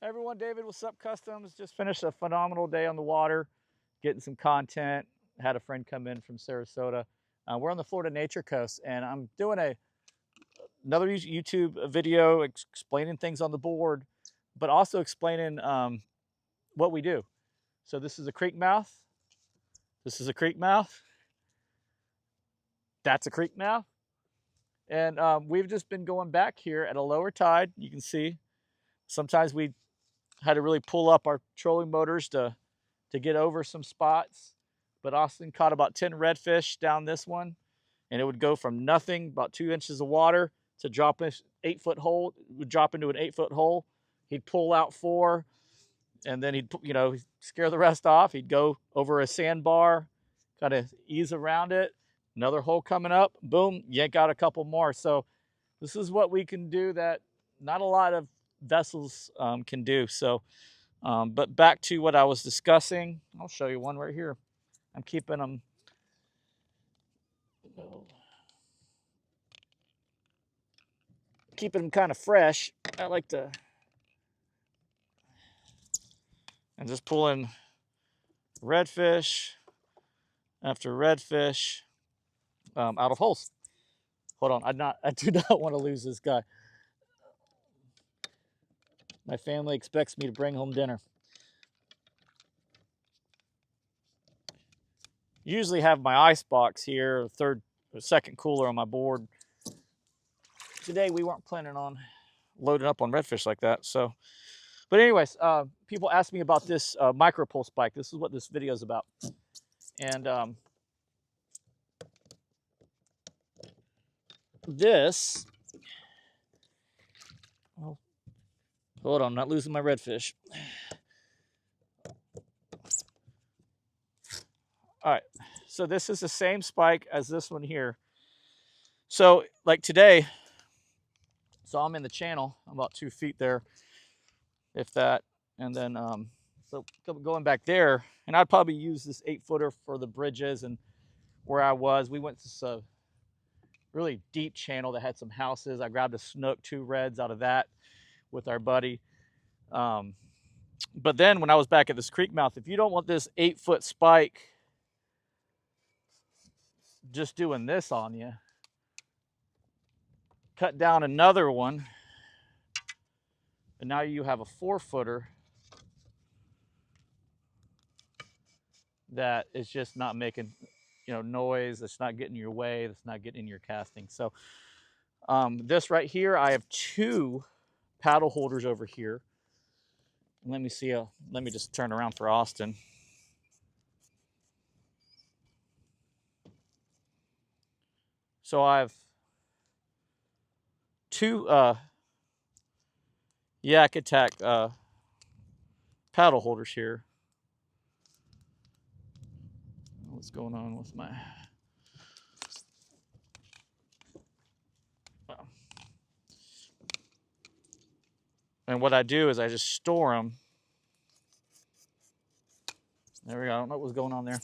Hey everyone, David with SUP Customs. Just finished a phenomenal day on the water, getting some content. Had a friend come in from Sarasota. We're on the Florida Nature Coast, and I'm doing another YouTube video explaining things on the board, but also explaining what we do. So this is a creek mouth. This is a creek mouth. That's a creek mouth. And we've just been going back here at a lower tide. You can see sometimes we had to really pull up our trolling motors to get over some spots. But Austin caught about 10 redfish down this one, and it would go from nothing, about 2 inches of water, to drop an 8-foot hole. It would drop into an 8-foot hole. He'd pull out 4, and then he'd scare the rest off. He'd go over a sandbar, kind of ease around it. Another hole coming up, boom, yank out a couple more. So this is what we can do that not a lot of vessels can do. So but back to what I was discussing, I'll show you one right here. I'm keeping them kind of fresh. I like to, and just pulling redfish after redfish out of holes. Hold on, I do not want to lose this guy. My family expects me to bring home dinner. Usually have my ice box here, second cooler on my board. Today we weren't planning on loading up on redfish like that. So, but anyways, people ask me about this micro pole spike. This is what this video is about. And this, oh, hold on, I'm not losing my redfish. All right, so this is the same spike as this one here. So like today, so I'm in the channel, I'm about 2 feet there, if that. And then, so going back there, and I'd probably use this 8-footer for the bridges and where I was. We went to this really deep channel that had some houses. I grabbed a snook, 2 reds out of that with our buddy. But then when I was back at this creek mouth, if you don't want this 8-foot spike just doing this on you, cut down another one, and now you have a 4-footer that is just not making noise. It's not getting in your way. It's not getting in your casting. So this right here, I have 2 paddle holders over here. Let me see. Let me just turn around for Austin. So I have 2 Yak Attack paddle holders here. What's going on with my... And what I do is I just store them. There we go. I don't know what was going on there.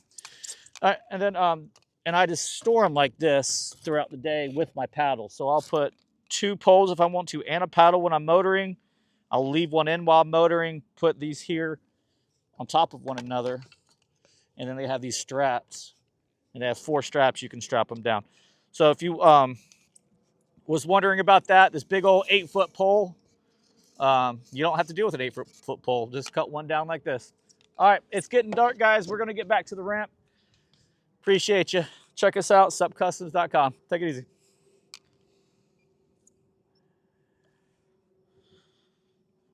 All right, and then and I just store them like this throughout the day with my paddle. So I'll put 2 poles if I want to and a paddle when I'm motoring. I'll leave one in while I'm motoring, put these here on top of one another, and then they have these straps, and they have 4 straps. You can strap them down. So if you was wondering about that, this big old 8-foot pole, you don't have to deal with an 8-foot pole. Just cut one down like this. All right, it's getting dark, guys. We're going to get back to the ramp. Appreciate you. Check us out, supcustoms.com. Take it easy.